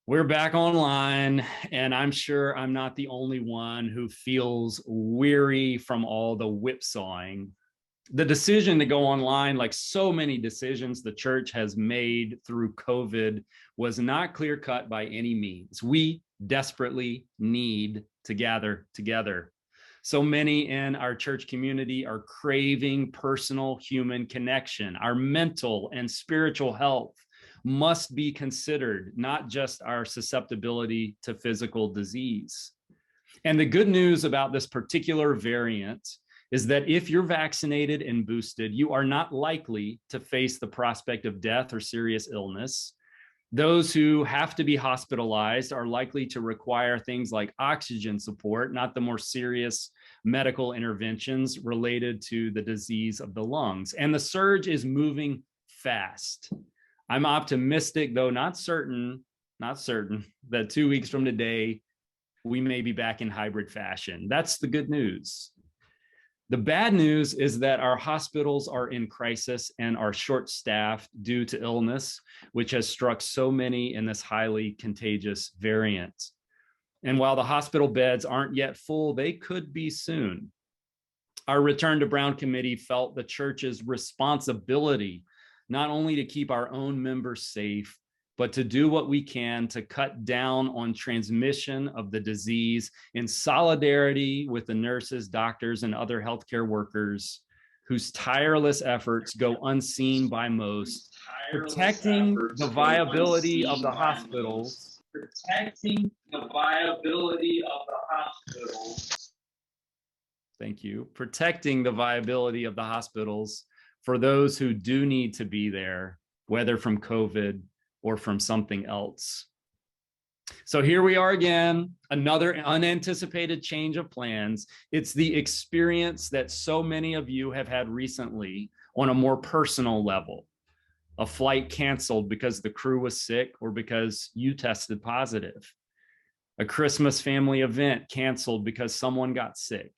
We're back online, and I'm sure I'm not the only one who feels weary from all the whipsawing. The decision to go online, like so many decisions the church has made through COVID, was not clear cut by any means. We desperately need to gather together. So many in our church community are craving personal human connection. Our mental and spiritual health must be considered, not just our susceptibility to physical disease. And the good news about this particular variant is that if you're vaccinated and boosted, you are not likely to face the prospect of death or serious illness. Those who have to be hospitalized are likely to require things like oxygen support, not the more serious medical interventions related to the disease of the lungs. And the surge is moving fast. I'm optimistic, though not certain, that 2 weeks from today, we may be back in hybrid fashion. That's the good news. The bad news is that our hospitals are in crisis and are short-staffed due to illness, which has struck so many in this highly contagious variant. And while the hospital beds aren't yet full, they could be soon. Our Return to Brown Committee felt the church's responsibility not only to keep our own members safe, but to do what we can to cut down on transmission of the disease in solidarity with the nurses, doctors, and other healthcare workers whose tireless efforts go unseen by most, protecting the viability of the hospitals. Thank you. Protecting the viability of the hospitals for those who do need to be there, whether from COVID or from something else. So here we are again, another unanticipated change of plans. It's the experience that so many of you have had recently on a more personal level. A flight canceled because the crew was sick or because you tested positive. A Christmas family event canceled because someone got sick.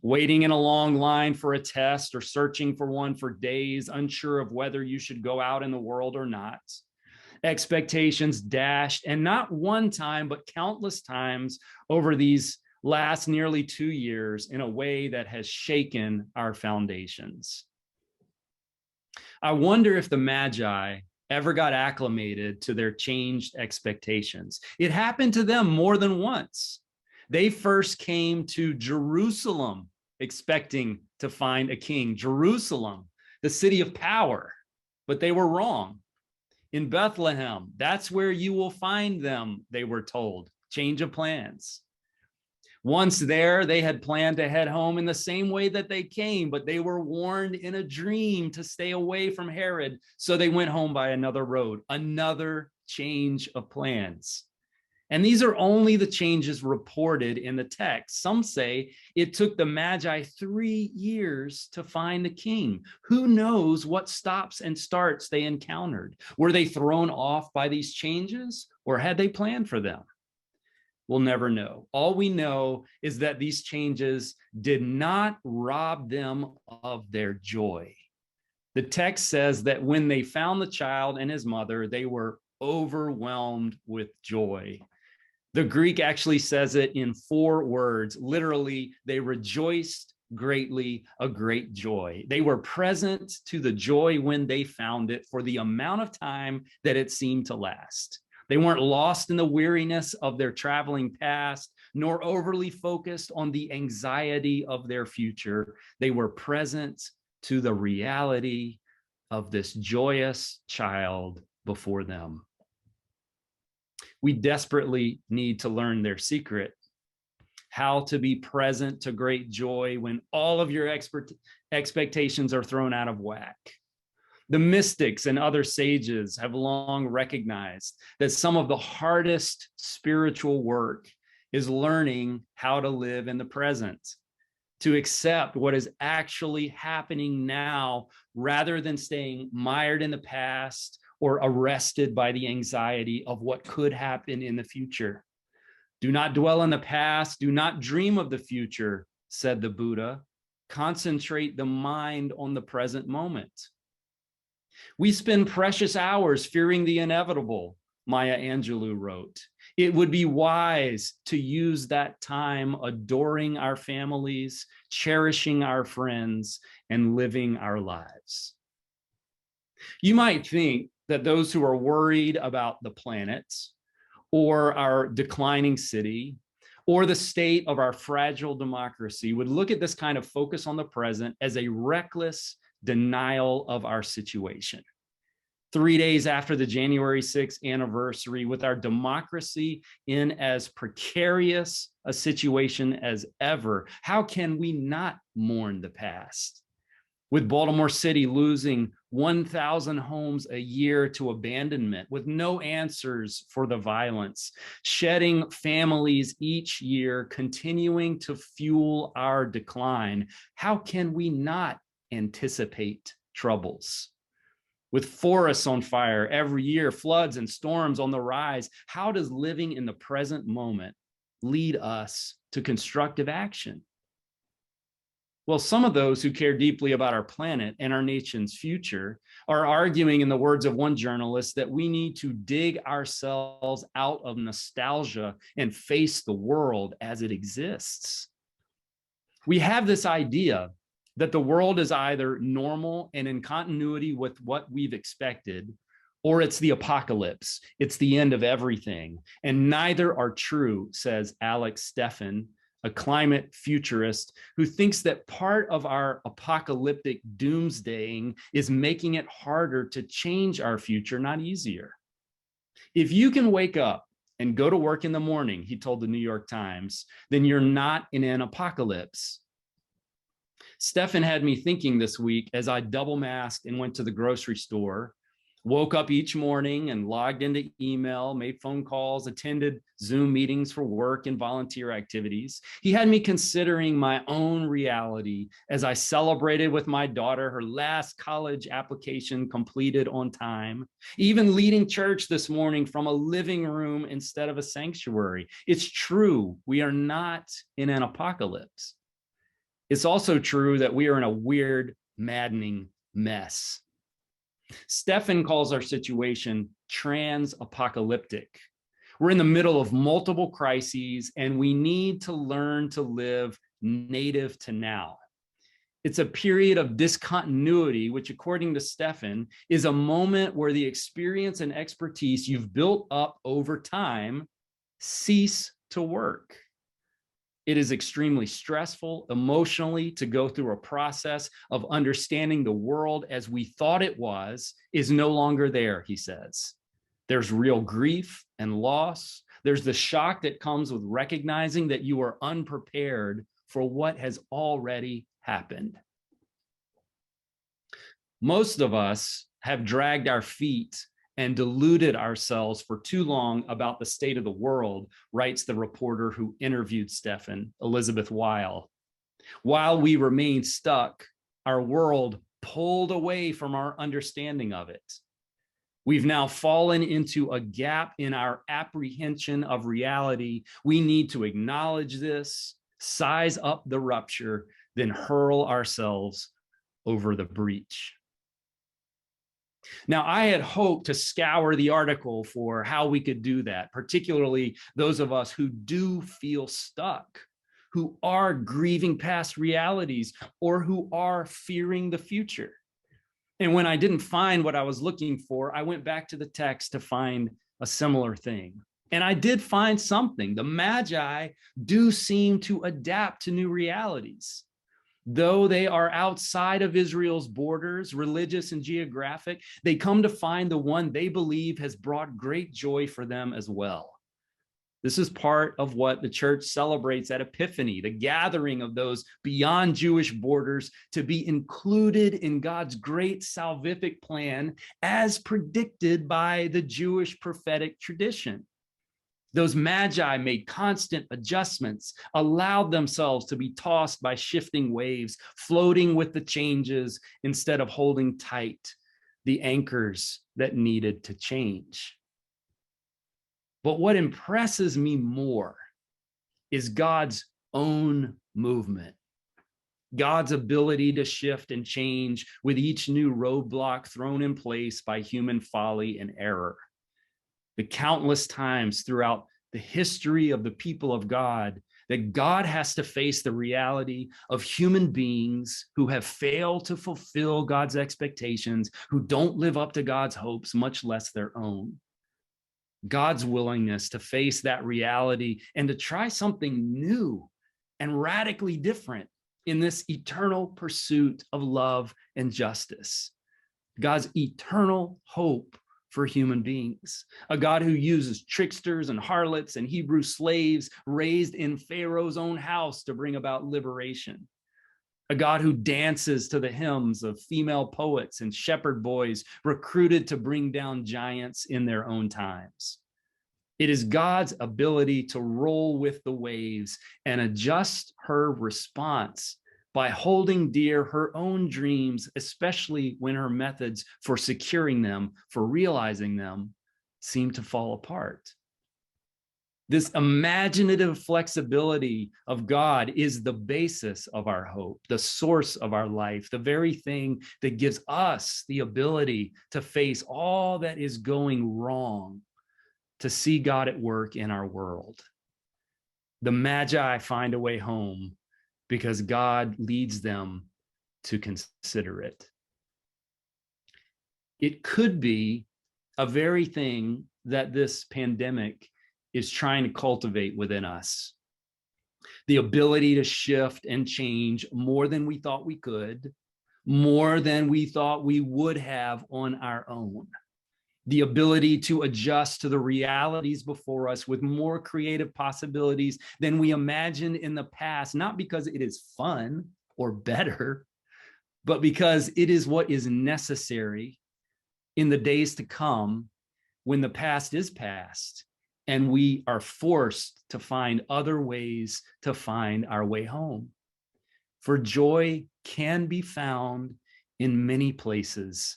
Waiting in a long line for a test or searching for one for days, unsure of whether you should go out in the world or not. Expectations dashed, and not one time, but countless times over these last nearly 2 years in a way that has shaken our foundations. I wonder if the Magi ever got acclimated to their changed expectations. It happened to them more than once. They first came to Jerusalem expecting to find a king, Jerusalem, the city of power, but they were wrong. In Bethlehem, that's where you will find them, they were told. Change of plans. Once there, they had planned to head home in the same way that they came, but they were warned in a dream to stay away from Herod, so they went home by another road, another change of plans. And these are only the changes reported in the text. Some say it took the Magi 3 years to find the king. Who knows what stops and starts they encountered? Were they thrown off by these changes, or had they planned for them? We'll never know. All we know is that these changes did not rob them of their joy. The text says that when they found the child and his mother, they were overwhelmed with joy. The Greek actually says it in 4 words. Literally, they rejoiced greatly, a great joy. They were present to the joy when they found it for the amount of time that it seemed to last. They weren't lost in the weariness of their traveling past, nor overly focused on the anxiety of their future. They were present to the reality of this joyous child before them. We desperately need to learn their secret, how to be present to great joy when all of your expectations are thrown out of whack. The mystics and other sages have long recognized that some of the hardest spiritual work is learning how to live in the present, to accept what is actually happening now rather than staying mired in the past or arrested by the anxiety of what could happen in the future. Do not dwell in the past. Do not dream of the future, said the Buddha. Concentrate the mind on the present moment. We spend precious hours fearing the inevitable, Maya Angelou wrote. It would be wise to use that time adoring our families, cherishing our friends, and living our lives. You might think that those who are worried about the planet or our declining city or the state of our fragile democracy would look at this kind of focus on the present as a reckless denial of our situation. 3 days after the January 6th anniversary, with our democracy in as precarious a situation as ever, how can we not mourn the past? With Baltimore City losing 1,000 homes a year to abandonment, with no answers for the violence, shedding families each year, continuing to fuel our decline, how can we not anticipate troubles? With forests on fire every year, floods and storms on the rise, how does living in the present moment lead us to constructive action? Well, some of those who care deeply about our planet and our nation's future are arguing, in the words of one journalist, that we need to dig ourselves out of nostalgia and face the world as it exists. We have this idea that the world is either normal and in continuity with what we've expected, or it's the apocalypse. It's the end of everything. And neither are true, says Alex Steffen, a climate futurist who thinks that part of our apocalyptic doomsdaying is making it harder to change our future, not easier. If you can wake up and go to work in the morning, he told the New York Times, then you're not in an apocalypse. Stefan had me thinking this week as I double masked and went to the grocery store, woke up each morning and logged into email, made phone calls, attended Zoom meetings for work and volunteer activities. He had me considering my own reality as I celebrated with my daughter her last college application completed on time, even leading church this morning from a living room instead of a sanctuary. It's true, we are not in an apocalypse. It's also true that we are in a weird, maddening mess. Stefan calls our situation trans-apocalyptic. We're in the middle of multiple crises, and we need to learn to live native to now. It's a period of discontinuity, which, according to Stefan, is a moment where the experience and expertise you've built up over time cease to work. It is extremely stressful emotionally to go through a process of understanding the world as we thought it was is no longer there, he says. There's real grief and loss. There's the shock that comes with recognizing that you are unprepared for what has already happened. Most of us have dragged our feet and deluded ourselves for too long about the state of the world, writes the reporter who interviewed Stefan, Elizabeth Weil. While we remain stuck, our world pulled away from our understanding of it. We've now fallen into a gap in our apprehension of reality. We need to acknowledge this, size up the rupture, then hurl ourselves over the breach. Now, I had hoped to scour the article for how we could do that, particularly those of us who do feel stuck, who are grieving past realities, or who are fearing the future. And when I didn't find what I was looking for, I went back to the text to find a similar thing. And I did find something. The Magi do seem to adapt to new realities. Though they are outside of Israel's borders, religious and geographic, they come to find the one they believe has brought great joy for them as well. This is part of what the church celebrates at Epiphany, the gathering of those beyond Jewish borders to be included in God's great salvific plan as predicted by the Jewish prophetic tradition. Those Magi made constant adjustments, allowed themselves to be tossed by shifting waves, floating with the changes instead of holding tight the anchors that needed to change. But what impresses me more is God's own movement, God's ability to shift and change with each new roadblock thrown in place by human folly and error. the countless times throughout the history of the people of God that God has to face the reality of human beings who have failed to fulfill God's expectations, who don't live up to God's hopes, much less their own. God's willingness to face that reality and to try something new and radically different in this eternal pursuit of love and justice. God's eternal hope for human beings, a God who uses tricksters and harlots and Hebrew slaves raised in Pharaoh's own house to bring about liberation, a God who dances to the hymns of female poets and shepherd boys recruited to bring down giants in their own times. It is God's ability to roll with the waves and adjust her response by holding dear her own dreams, especially when her methods for securing them, for realizing them, seem to fall apart. This imaginative flexibility of God is the basis of our hope, the source of our life, the very thing that gives us the ability to face all that is going wrong, to see God at work in our world. The Magi find a way home because God leads them to consider it. It could be a very thing that this pandemic is trying to cultivate within us. The ability to shift and change more than we thought we could, more than we thought we would have on our own. The ability to adjust to the realities before us with more creative possibilities than we imagined in the past, not because it is fun or better, but because it is what is necessary in the days to come when the past is past and we are forced to find other ways to find our way home. For joy can be found in many places,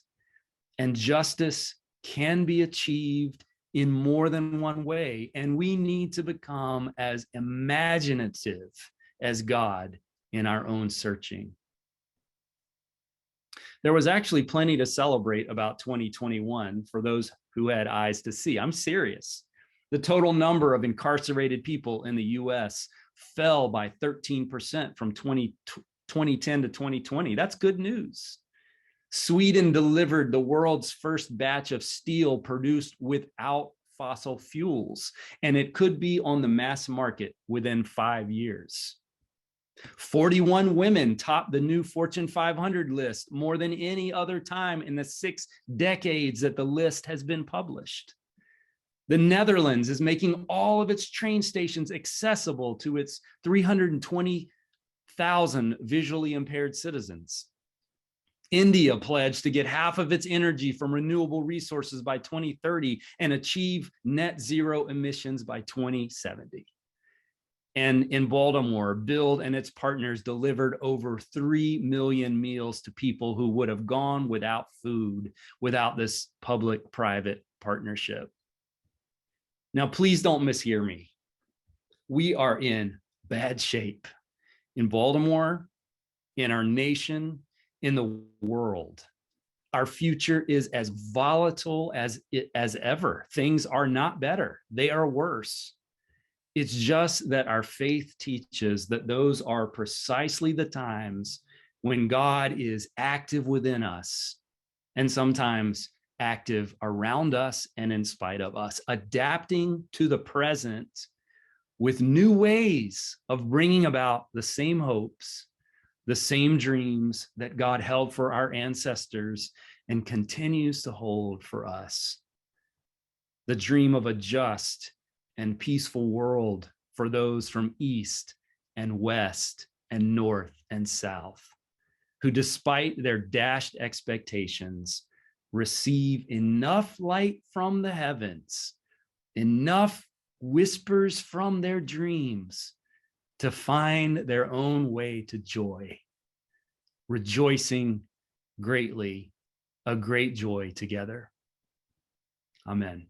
and justice can be achieved in more than one way. And we need to become as imaginative as God in our own searching. There was actually plenty to celebrate about 2021 for those who had eyes to see. I'm serious. The total number of incarcerated people in the US fell by 13% from 2010 to 2020. That's good news. Sweden delivered the world's first batch of steel produced without fossil fuels, and it could be on the mass market within 5 years. 41 women topped the new Fortune 500 list more than any other time in the 6 decades that the list has been published. The Netherlands is making all of its train stations accessible to its 320,000 visually impaired citizens. India pledged to get half of its energy from renewable resources by 2030 and achieve net zero emissions by 2070. And in Baltimore, Build and its partners delivered over 3 million meals to people who would have gone without food without this public-private partnership. Now, please don't mishear me. We are in bad shape in Baltimore, in our nation, in the world. Our future is as volatile as ever. Things are not better. They are worse. It's just that our faith teaches that those are precisely the times when God is active within us and sometimes active around us and in spite of us, adapting to the present with new ways of bringing about the same hopes, the same dreams that God held for our ancestors and continues to hold for us. The dream of a just and peaceful world for those from east and west and north and south, who despite their dashed expectations, receive enough light from the heavens, enough whispers from their dreams to find their own way to joy, rejoicing greatly, a great joy together. Amen.